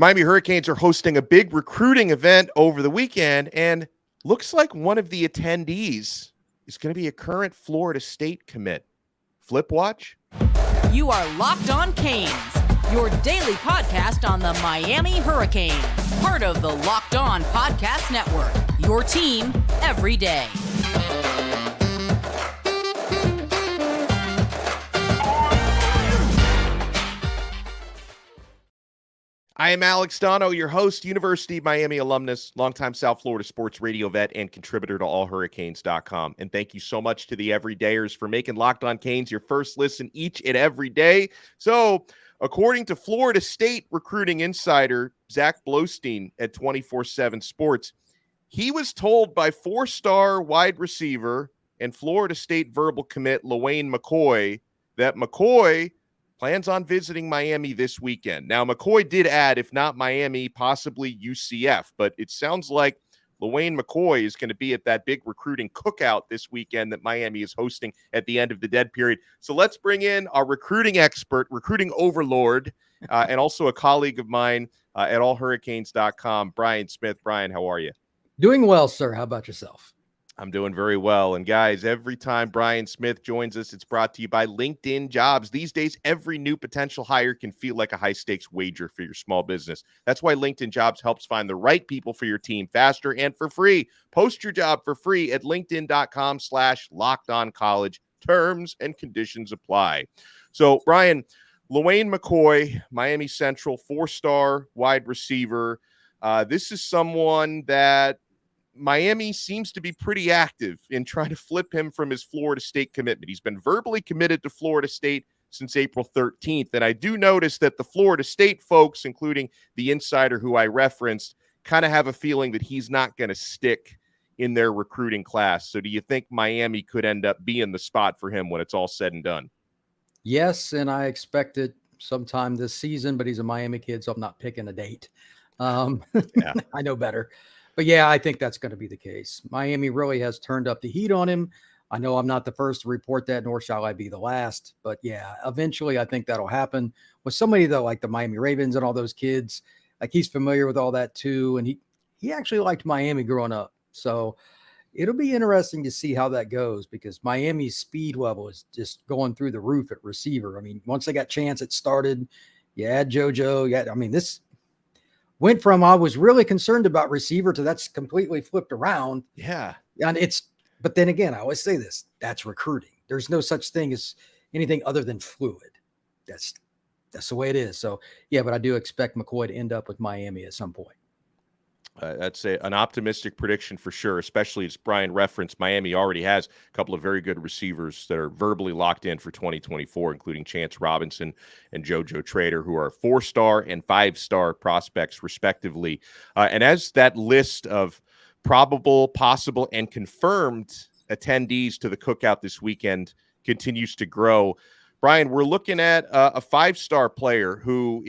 Miami Hurricanes are hosting a big recruiting event over the weekend, and looks like one of the attendees is going to be a current Florida State commit. Flip watch. You are Locked On Canes, your daily podcast on the Miami Hurricanes, part of the Locked On Podcast Network, your team every day. I am Alex Donno, your host, University of Miami alumnus, longtime South Florida sports radio vet, and contributor to allhurricanes.com. And thank you so much to the everydayers for making Locked On Canes your first listen each and every day. So, according to Florida State recruiting insider Zach Blostein at 24/7 Sports, he was told by four-star wide receiver and Florida State verbal commit Lawayne McCoy that McCoy plans on visiting Miami this weekend. Now, McCoy did add, if not Miami, possibly UCF, but it sounds like Lawayne McCoy is going to be at that big recruiting cookout this weekend that Miami is hosting at the end of the dead period. So let's bring in our recruiting expert, recruiting overlord, and also a colleague of mine at allhurricanes.com, Brian Smith. Brian, how are you? Doing well, sir. How about yourself? I'm doing very well. And guys, every time Brian Smith joins us, it's brought to you by LinkedIn Jobs. These days, every new potential hire can feel like a high-stakes wager for your small business. That's why LinkedIn Jobs helps find the right people for your team faster and for free. Post your job for free at linkedin.com/lockedoncollege. Terms and conditions apply. So, Brian, Lawayne McCoy, Miami Central, four-star wide receiver. This is someone that Miami seems to be pretty active in trying to flip him from his Florida State commitment. He's been verbally committed to Florida State since April 13th. And I do notice that the Florida State folks, including the insider who I referenced, kind of have a feeling that he's not going to stick in their recruiting class. So do you think Miami could end up being the spot for him when it's all said and done? Yes, and I expect it sometime this season, but he's a Miami kid, so I'm not picking a date. Yeah. I know better. But yeah, I think that's going to be the case. Miami really has turned up the heat on him. I know I'm not the first to report that, nor shall I be the last. But yeah, eventually I think that'll happen with somebody though, like the Miami Ravens and all those kids. Like he's familiar with all that too. And he actually liked Miami growing up. So it'll be interesting to see how that goes because Miami's speed level is just going through the roof at receiver. I mean, once they got Chance, it started. You had JoJo. Yeah, I mean, this went from I was really concerned about receiver to that's completely flipped around. Yeah. And but then again, I always say this, that's recruiting. There's no such thing as anything other than fluid. That's the way it is. So yeah, but I do expect McCoy to end up with Miami at some point. That's an optimistic prediction for sure, especially as Brian referenced. Miami already has a couple of very good receivers that are verbally locked in for 2024, including Chance Robinson and JoJo Trader, who are 4-star and 5-star prospects, respectively. And as that list of probable, possible, and confirmed attendees to the cookout this weekend continues to grow, Brian, we're looking at a 5-star player who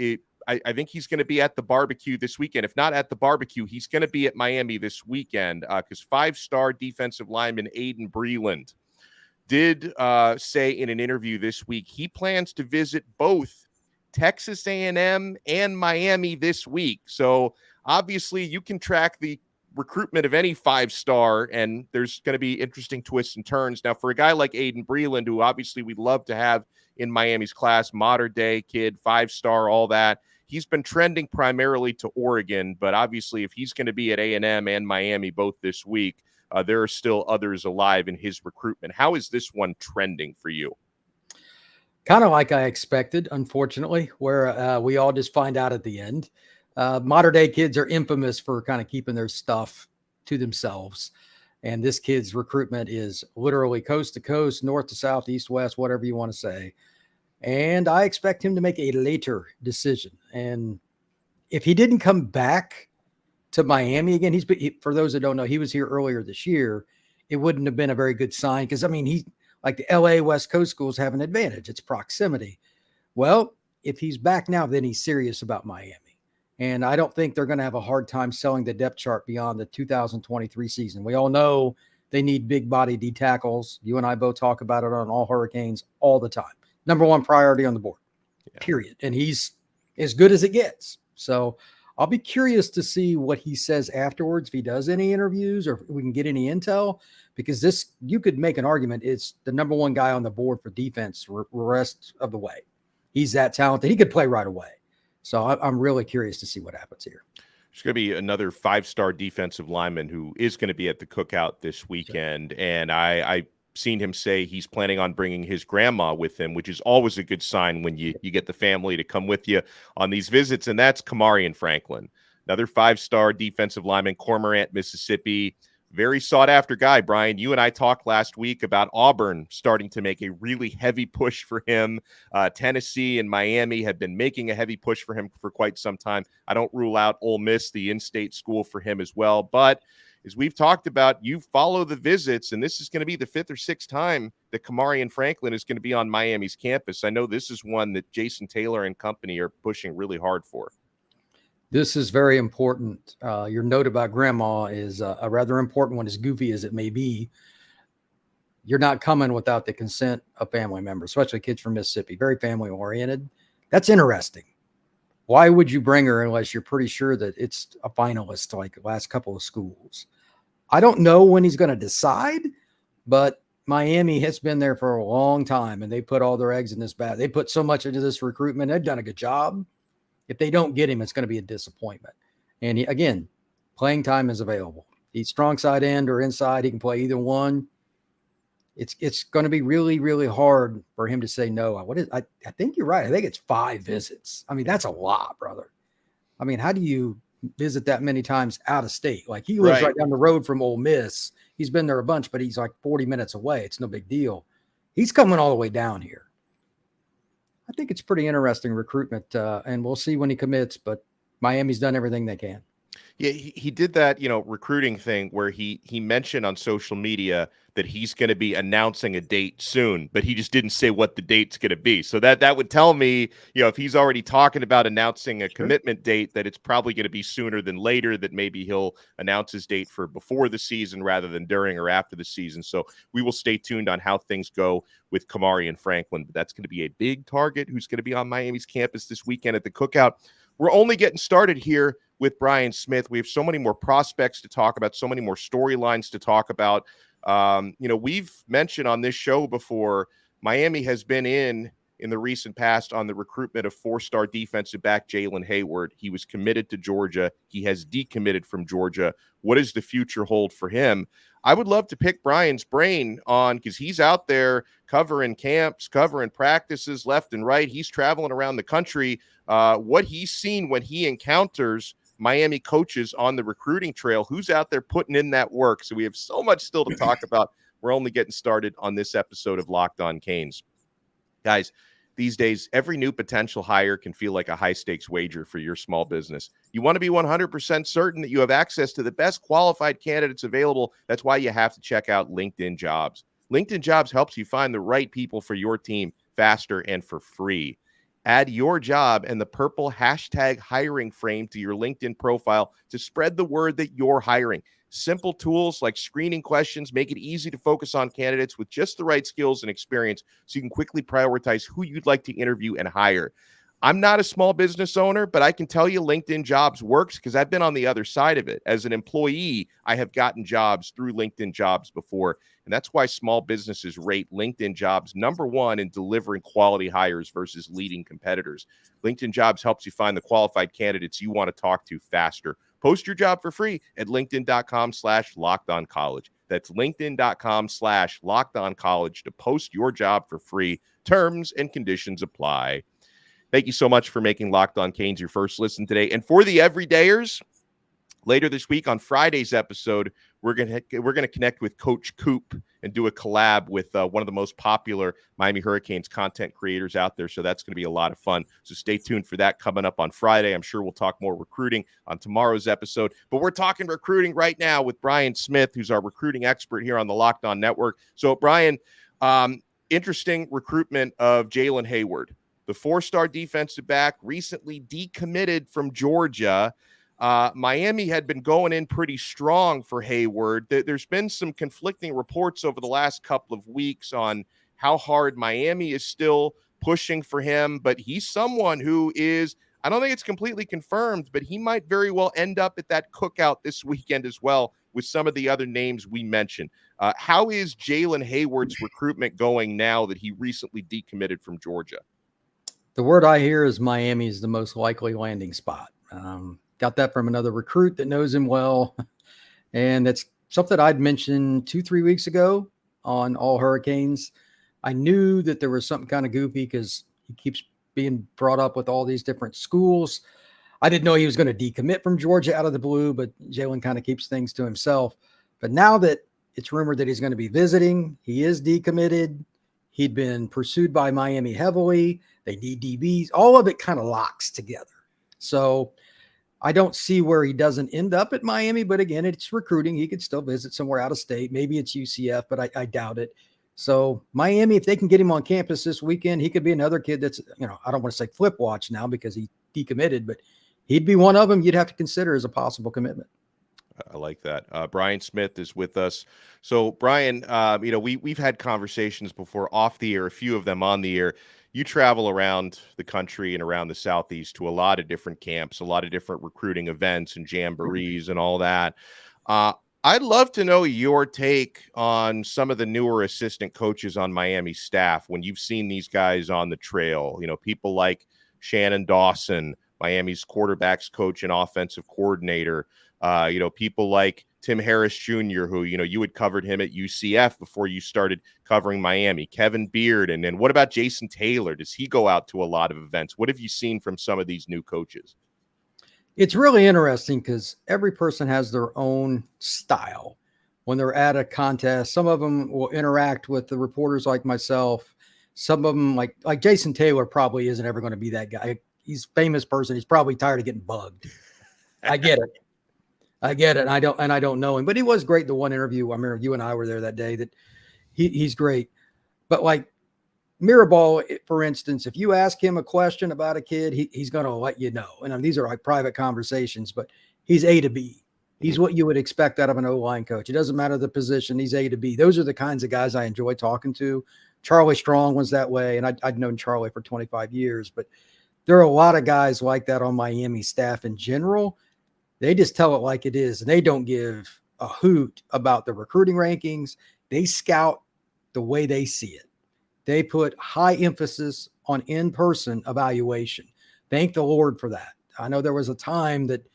I think he's going to be at the barbecue this weekend. If not at the barbecue, he's going to be at Miami this weekend because 5-star defensive lineman Aydin Breland did say in an interview this week he plans to visit both Texas A&M and Miami this week. So obviously you can track the recruitment of any 5-star, and there's going to be interesting twists and turns. Now, for a guy like Aydin Breland, who obviously we'd love to have in Miami's class, modern day kid, 5-star, all that, he's been trending primarily to Oregon, but obviously if he's going to be at A&M and Miami both this week, there are still others alive in his recruitment. How is this one trending for you? Kind of like I expected, unfortunately, where we all just find out at the end. Modern day kids are infamous for kind of keeping their stuff to themselves. And this kid's recruitment is literally coast to coast, north to south, east, west, whatever you want to say. And I expect him to make a later decision. And if he didn't come back to Miami again, for those that don't know, he was here earlier this year. It wouldn't have been a very good sign because, I mean, he like the LA West Coast schools have an advantage. It's proximity. Well, if he's back now, then he's serious about Miami. And I don't think they're going to have a hard time selling the depth chart beyond the 2023 season. We all know they need big body D tackles. You and I both talk about it on All Hurricanes all the time. Number one priority on the board, period. And he's as good as it gets. So I'll be curious to see what he says afterwards, if he does any interviews or if we can get any intel, because you could make an argument, it's the number one guy on the board for defense rest of the way. He's that talented. He could play right away. So I'm really curious to see what happens here. There's going to be another 5-star defensive lineman who is going to be at the cookout this weekend. Sure. And I seen him say he's planning on bringing his grandma with him, which is always a good sign when you get the family to come with you on these visits. And that's Kamarion Franklin, another 5-star defensive lineman, Cormorant, Mississippi. Very sought after guy. Brian, you and I talked last week about Auburn starting to make a really heavy push for him. Tennessee and Miami have been making a heavy push for him for quite some time. I don't rule out Ole Miss, the in-state school, for him as well. But as we've talked about, you follow the visits, and this is going to be the 5th or 6th time that Kamarion Franklin is going to be on Miami's campus. I know this is one that Jason Taylor and company are pushing really hard for. This is very important. Your note about grandma is a rather important one, as goofy as it may be. You're not coming without the consent of family members, especially kids from Mississippi, very family oriented. That's interesting. Why would you bring her unless you're pretty sure that it's a finalist like the last couple of schools? I don't know when he's going to decide, but Miami has been there for a long time, and they put all their eggs in this basket. They put so much into this recruitment. They've done a good job. If they don't get him, it's going to be a disappointment. And again, playing time is available. He's strong side end or inside. He can play either one. It's going to be really, really hard for him to say no. I think you're right. I think it's 5 visits. I mean, that's a lot, brother. I mean, how do you visit that many times out of state? Like, he lives right down the road from Ole Miss. He's been there a bunch, but he's like 40 minutes away. It's no big deal. He's coming all the way down here. I think it's pretty interesting recruitment, and we'll see when he commits, but Miami's done everything they can. Yeah, he did that, recruiting thing where he mentioned on social media that he's going to be announcing a date soon, but he just didn't say what the date's going to be. So that would tell me, if he's already talking about announcing a commitment date, that it's probably going to be sooner than later, that maybe he'll announce his date for before the season rather than during or after the season. So we will stay tuned on how things go with Kamarion Franklin, but that's going to be a big target who's going to be on Miami's campus this weekend at the cookout. We're only getting started here with Brian Smith. We have so many more prospects to talk about, so many more storylines to talk about. We've mentioned on this show before, Miami has been in the recent past on the recruitment of 4-star defensive back Jaylen Heyward. He was committed to Georgia. He has decommitted from Georgia. What does the future hold for him? I would love to pick Brian's brain on, because he's out there covering camps, covering practices left and right. He's traveling around the country. What he's seen when he encounters Miami coaches on the recruiting trail, who's out there putting in that work. So we have so much still to talk about. We're only getting started on this episode of Locked On Canes. Guys, these days, every new potential hire can feel like a high-stakes wager for your small business. You want to be 100% certain that you have access to the best qualified candidates available. That's why you have to check out LinkedIn Jobs. LinkedIn Jobs helps you find the right people for your team faster and for free. Add your job and the purple hashtag hiring frame to your LinkedIn profile to spread the word that you're hiring. Simple tools like screening questions make it easy to focus on candidates with just the right skills and experience so you can quickly prioritize who you'd like to interview and hire. I'm not a small business owner, but I can tell you LinkedIn Jobs works because I've been on the other side of it. As an employee, I have gotten jobs through LinkedIn Jobs before, and that's why small businesses rate LinkedIn Jobs #1 in delivering quality hires versus leading competitors. LinkedIn Jobs helps you find the qualified candidates you want to talk to faster. Post your job for free at linkedin.com/lockedoncollege. That's linkedin.com/lockedoncollege to post your job for free. Terms and conditions apply. Thank you so much for making Locked On Canes your first listen today. And for the everydayers, later this week on Friday's episode, we're gonna connect with Coach Coop and do a collab with one of the most popular Miami Hurricanes content creators out there. So that's going to be a lot of fun. So stay tuned for that coming up on Friday. I'm sure we'll talk more recruiting on tomorrow's episode. But we're talking recruiting right now with Brian Smith, who's our recruiting expert here on the Locked On Network. So, Brian, interesting recruitment of Jaylen Heyward, the 4-star defensive back, recently decommitted from Georgia. Miami had been going in pretty strong for Heyward. There's been some conflicting reports over the last couple of weeks on how hard Miami is still pushing for him, but he's someone who is I don't think it's completely confirmed, but he might very well end up at that cookout this weekend as well with some of the other names we mentioned. How is Jaylen Heyward's recruitment going now that he recently decommitted from Georgia? The word I hear is Miami is the most likely landing spot. Got that from another recruit that knows him well. And that's something I'd mentioned 2-3 weeks ago on All Hurricanes. I knew that there was something kind of goofy because he keeps being brought up with all these different schools. I didn't know he was going to decommit from Georgia out of the blue, but Jaylen kind of keeps things to himself. But now that it's rumored that he's going to be visiting, he is decommitted. He'd been pursued by Miami heavily. They need DBs. All of it kind of locks together. So I don't see where he doesn't end up at Miami, but again, it's recruiting. He could still visit somewhere out of state. Maybe it's UCF, but I doubt it. So Miami, if they can get him on campus this weekend, he could be another kid that's, I don't want to say flip watch now because he decommitted, but he'd be one of them you'd have to consider as a possible commitment. I like that. Brian Smith is with us. So Brian, we've had conversations before off the air, a few of them on the air. You travel around the country and around the Southeast to a lot of different camps, a lot of different recruiting events and jamborees and all that. I'd love to know your take on some of the newer assistant coaches on Miami staff when you've seen these guys on the trail. People like Shannon Dawson, Miami's quarterbacks coach and offensive coordinator. People like Tim Harris Jr., who, you had covered him at UCF before you started covering Miami, Kevin Beard. And then what about Jason Taylor? Does he go out to a lot of events? What have you seen from some of these new coaches? It's really interesting because every person has their own style. When they're at a contest, some of them will interact with the reporters like myself. Some of them, like Jason Taylor, probably isn't ever going to be that guy. He's a famous person. He's probably tired of getting bugged. I get it. And I don't know him, but he was great. The one interview, I remember you and I were there that day, that he's great. But like Mirabal, for instance, if you ask him a question about a kid, he's going to let you know. And these are like private conversations, but he's A to B. He's what you would expect out of an O-line coach. It doesn't matter the position. He's A to B. Those are the kinds of guys I enjoy talking to. Charlie Strong was that way. And I'd known Charlie for 25 years, but there are a lot of guys like that on Miami staff in general. They just tell it like it is, and they don't give a hoot about the recruiting rankings. They scout the way they see it. They put high emphasis on in-person evaluation. Thank the Lord for that. I know there was a time that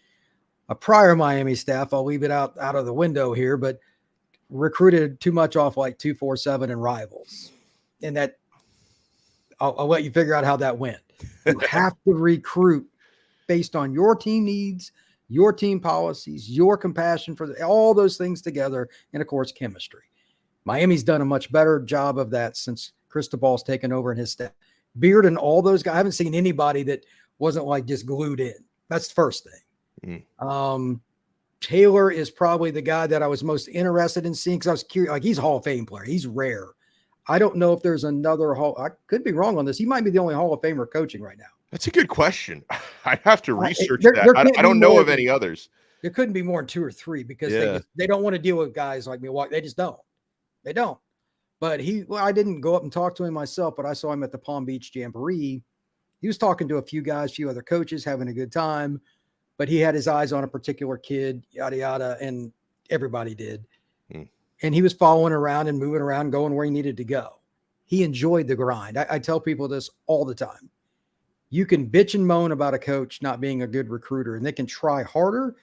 a prior Miami staff, I'll leave it out of the window here, but recruited too much off like 247 and rivals. And that I'll let you figure out how that went. You have to recruit based on your team needs, your team policies, your compassion for all those things together, and of course, chemistry. Miami's done a much better job of that since Cristobal's taken over in his staff. Beard and all those guys, I haven't seen anybody that wasn't like just glued in. That's the first thing. Taylor is probably the guy that I was most interested in seeing because I was curious. Like, he's a Hall of Fame player. He's rare. I don't know if there's another I could be wrong on this. He might be the only Hall of Famer coaching right now. That's a good question. I have to research that. I don't know of any others. There couldn't be more than 2 or 3 because they don't want to deal with guys like Milwaukee. They just don't. They don't. But I didn't go up and talk to him myself, but I saw him at the Palm Beach Jamboree. He was talking to a few guys, a few other coaches, having a good time, but he had his eyes on a particular kid, yada, yada, and everybody did. And he was following around and moving around, going where he needed to go. He enjoyed the grind. I tell people this all the time. You can bitch and moan about a coach not being a good recruiter, and they can try harder,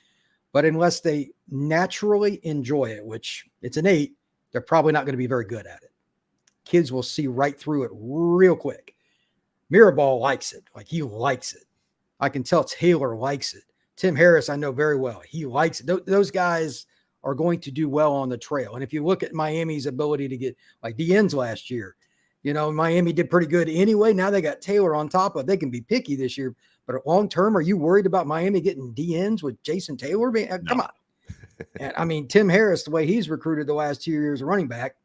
but unless they naturally enjoy it, which it's innate, they're probably not going to be very good at it. Kids will see right through it real quick. Mirabal likes it. Like, he likes it. I can tell Taylor likes it. Tim Harris, I know very well. He likes it. Those guys are going to do well on the trail. And if you look at Miami's ability to get like the ends last year, Miami did pretty good anyway. Now they got Taylor on top of it. They can be picky this year, but long term, are you worried about Miami getting DNs with Jason Taylor? Come on. And Tim Harris, the way he's recruited the last 2 years of running back,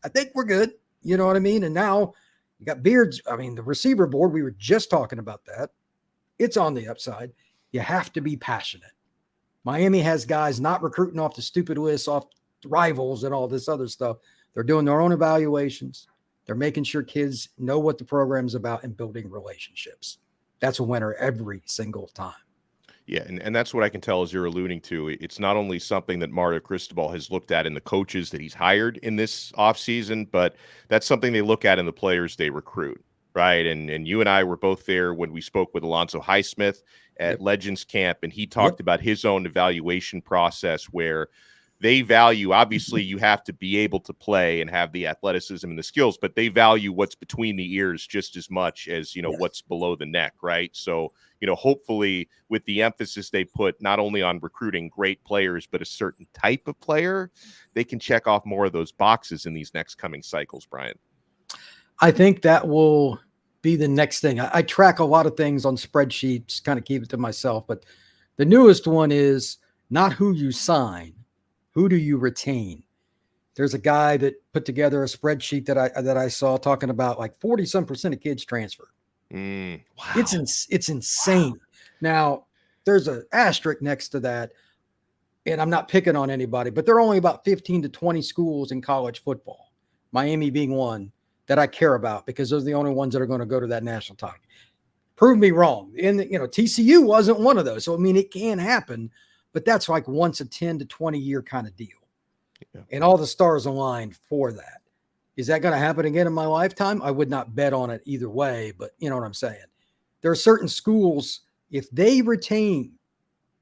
I think we're good. You know what I mean? And now you got Beards. The receiver board, we were just talking about that. It's on the upside. You have to be passionate. Miami has guys not recruiting off the stupid lists, off rivals and all this other stuff. They're doing their own evaluations. They're making sure kids know what the program's about and building relationships. that's a winner every single time. Yeah, and that's what I can tell as you're alluding to. It's not only something that Mario Cristobal has looked at in the coaches that he's hired in this offseason, but that's something they look at in the players they recruit, right? And you and I were both there when we spoke with Alonzo Highsmith at Legends Camp, and he talked about his own evaluation process where they value, obviously, you have to be able to play and have the athleticism and the skills, but they value what's between the ears just as much as, what's below the neck, right? So, hopefully with the emphasis they put not only on recruiting great players, but a certain type of player, they can check off more of those boxes in these next coming cycles, Brian. I think that will be the next thing. I track a lot of things on spreadsheets, kind of keep it to myself, but the newest one is not who you sign, who do you retain? There's a guy that put together a spreadsheet that I saw talking about like 40% of kids transfer. Wow. It's insane. Wow. Now, there's an asterisk next to that, and I'm not picking on anybody, but there are only about 15 to 20 schools in college football, Miami being one, that I care about because those are the only ones that are going to go to that national title. Prove me wrong. And, TCU wasn't one of those. So, it can happen, but that's like once a 10 to 20 year kind of deal. Yeah. And all the stars aligned for that. Is that going to happen again in my lifetime? I would not bet on it either way, but you know what I'm saying? There are certain schools, if they retain,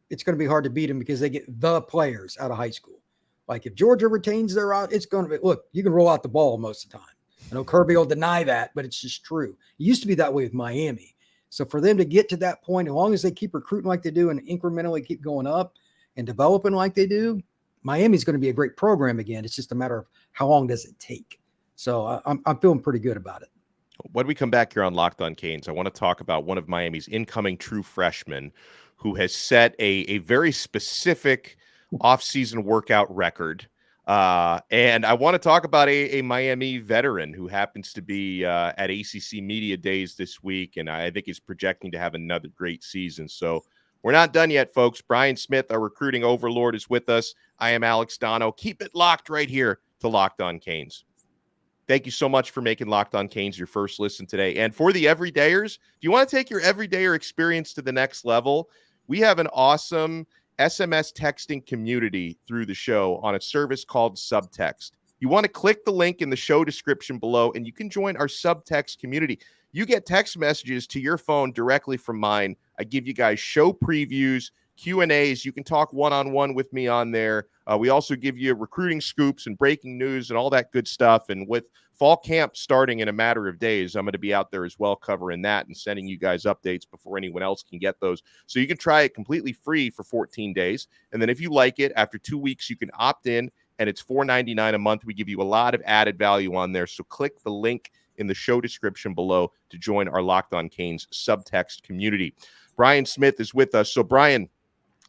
it's going to be hard to beat them because they get the players out of high school. Like if Georgia retains their out, it's going to be, look, you can roll out the ball most of the time. I know Kirby will deny that, but it's just true. It used to be that way with Miami. So for them to get to that point, as long as they keep recruiting like they do and incrementally keep going up and developing like they do, Miami's going to be a great program again. It's just a matter of how long does it take. So I'm feeling pretty good about it. When we come back here on Locked On Canes, I want to talk about one of Miami's incoming true freshmen who has set a very specific offseason workout record. And I want to talk about a Miami veteran who happens to be at ACC Media Days this week, and I think is projecting to have another great season. So we're not done yet, folks. Brian Smith, our recruiting overlord, is with us. I am Alex Donno. Keep it locked right here to Locked On Canes. Thank you so much for making Locked On Canes your first listen today. And for the everydayers, if you want to take your everydayer experience to the next level, we have an awesome SMS texting community through the show on a service called Subtext. You want to click the link in the show description below, and you can join our Subtext community. You get text messages to your phone directly from mine. I give you guys show previews, Q&As. You can talk one-on-one with me on there. We also give you recruiting scoops and breaking news and all that good stuff. And with fall camp starting in a matter of days, I'm going to be out there as well covering that and sending you guys updates before anyone else can get those. So you can try it completely free for 14 days. And then if you like it, after 2 weeks, you can opt in, and it's $4.99 a month. We give you a lot of added value on there. So click the link in the show description below to join our Locked On Canes Subtext community. Brian Smith is with us. So Brian,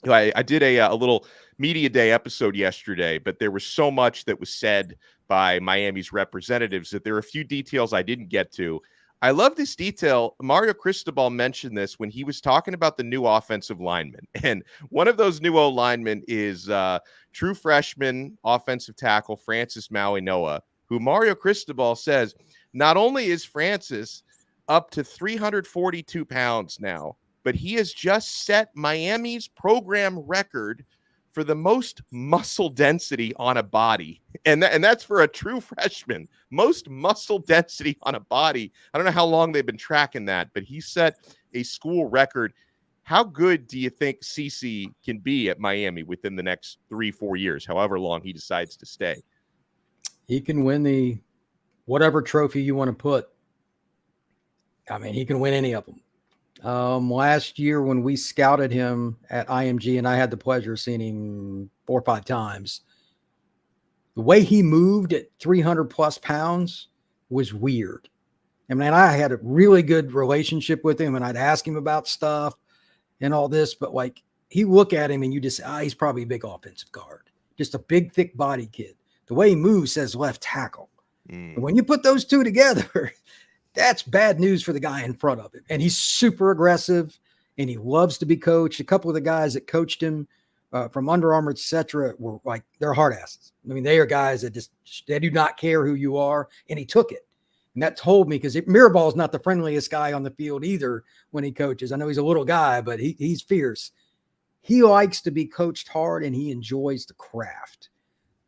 I did a little media day episode yesterday, but there was so much that was said by Miami's representatives that there are a few details I didn't get to. I love this detail. Mario Cristobal mentioned this when he was talking about the new offensive linemen. And one of those new O-linemen is true freshman offensive tackle Francis Mauigoa, who Mario Cristobal says not only is Francis up to 342 pounds now, but he has just set Miami's program record for the most muscle density on a body. And that's for a true freshman. Most muscle density on a body. I don't know how long they've been tracking that, but he set a school record. How good do you think CC can be at Miami within the next 3-4 years, however long he decides to stay? He can win the whatever trophy you want to put. He can win any of them. Last year when we scouted him at IMG, and I had the pleasure of seeing him 4 or 5 times, the way he moved at 300 plus pounds was weird. I had a really good relationship with him, and I'd ask him about stuff and all this, but he look at him and you just say, he's probably a big offensive guard, just a big, thick body kid. The way he moves says left tackle. And when you put those two together, that's bad news for the guy in front of him. And he's super aggressive, and he loves to be coached. A couple of the guys that coached him from Under Armour, et cetera, were they're hard asses. They are guys that they do not care who you are. And he took it. And that told me, because Mirabal is not the friendliest guy on the field either when he coaches. I know he's a little guy, but he's fierce. He likes to be coached hard, and he enjoys the craft.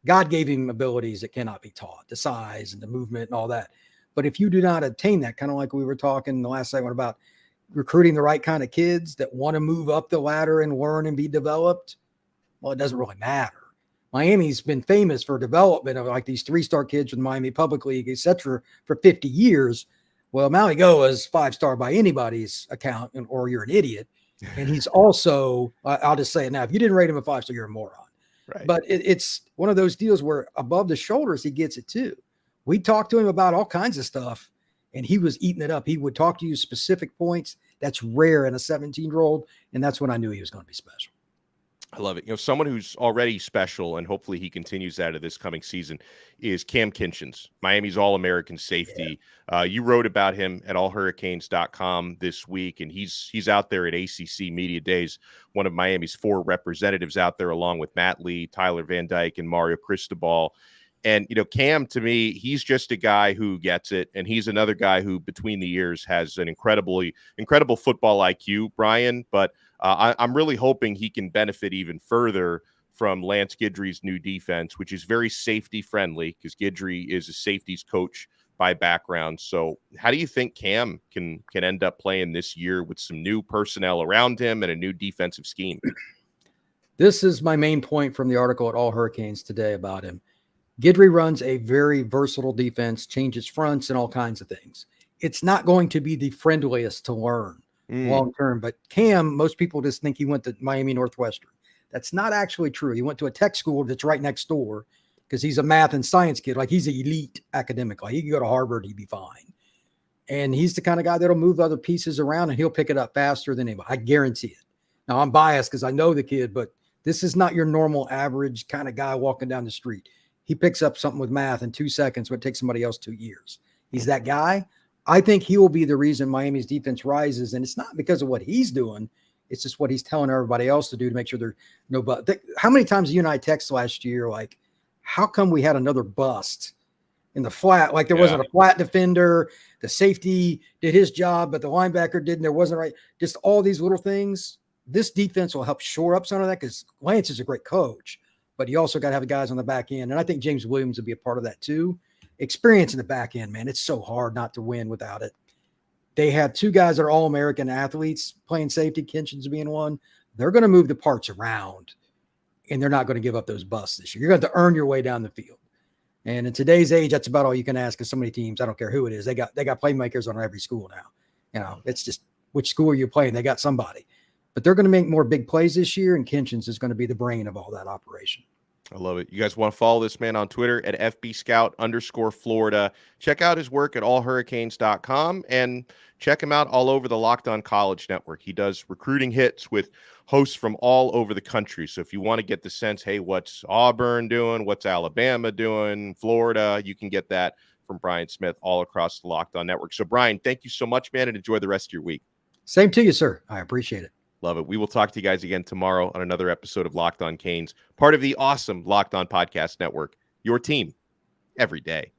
God gave him abilities that cannot be taught, the size and the movement and all that. But if you do not attain that, kind of like we were talking the last segment about recruiting the right kind of kids that want to move up the ladder and learn and be developed, well, it doesn't really matter. Miami's been famous for development of like these 3-star kids with Miami Public League, et cetera, for 50 years. Well, Mauigoa is 5-star by anybody's account, or you're an idiot. And he's also, I'll just say it now, if you didn't rate him a 5-star, you're a moron. Right. But it's one of those deals where above the shoulders, he gets it too. We talked to him about all kinds of stuff, and he was eating it up. He would talk to you specific points. That's rare in a 17-year-old, and that's when I knew he was going to be special. I love it. You know, someone who's already special, and hopefully he continues that of this coming season, is Kam Kinchens, Miami's All-American safety. Yeah. You wrote about him at allhurricanes.com this week, and he's out there at ACC Media Days, one of Miami's 4 representatives out there, along with Matt Lee, Tyler Van Dyke, and Mario Cristobal. And, you know, Kam, to me, he's just a guy who gets it, and he's another guy who, between the years, has an incredible football IQ, Brian, but I'm really hoping he can benefit even further from Lance Guidry's new defense, which is very safety friendly, because Guidry is a safeties coach by background. So how do you think Kam can end up playing this year with some new personnel around him and a new defensive scheme? This is my main point from the article at All Hurricanes today about him. Guidry runs a very versatile defense, changes fronts and all kinds of things. It's not going to be the friendliest to learn long term, but Kam, most people just think he went to Miami Northwestern. That's not actually true. He went to a tech school that's right next door, because he's a math and science kid. Like, he's elite academically. He could go to Harvard, he'd be fine. And he's the kind of guy that'll move other pieces around, and he'll pick it up faster than anybody. I guarantee it. Now, I'm biased because I know the kid, but this is not your normal average kind of guy walking down the street. He picks up something with math in 2 seconds, what takes somebody else 2 years. He's that guy. I think he will be the reason Miami's defense rises, and it's not because of what he's doing. It's just what he's telling everybody else to do to make sure there's no bust. How many times you and I text last year, like, how come we had another bust in the flat? Like, there wasn't a flat defender. The safety did his job, but the linebacker didn't. There wasn't right. Just all these little things. This defense will help shore up some of that, because Lance is a great coach, but you also got to have the guys on the back end. And I think James Williams will be a part of that too. Experience in the back end, man. It's so hard not to win without it. They have 2 guys that are All-American athletes playing safety, Kinchens being one. They're going to move the parts around, and they're not going to give up those busts this year. You're going to have to earn your way down the field. And in today's age, that's about all you can ask of so many teams. I don't care who it is. They got playmakers on every school now. You know, it's just which school are you playing? They got somebody. But they're going to make more big plays this year, and Kinchens is going to be the brain of all that operation. I love it. You guys want to follow this man on Twitter at FBScout_Florida. Check out his work at allhurricanes.com and check him out all over the Locked On College Network. He does recruiting hits with hosts from all over the country. So if you want to get the sense, hey, what's Auburn doing? What's Alabama doing? Florida, you can get that from Brian Smith all across the Locked On Network. So, Brian, thank you so much, man, and enjoy the rest of your week. Same to you, sir. I appreciate it. Love it. We will talk to you guys again tomorrow on another episode of Locked On Canes, part of the awesome Locked On Podcast Network, your team every day.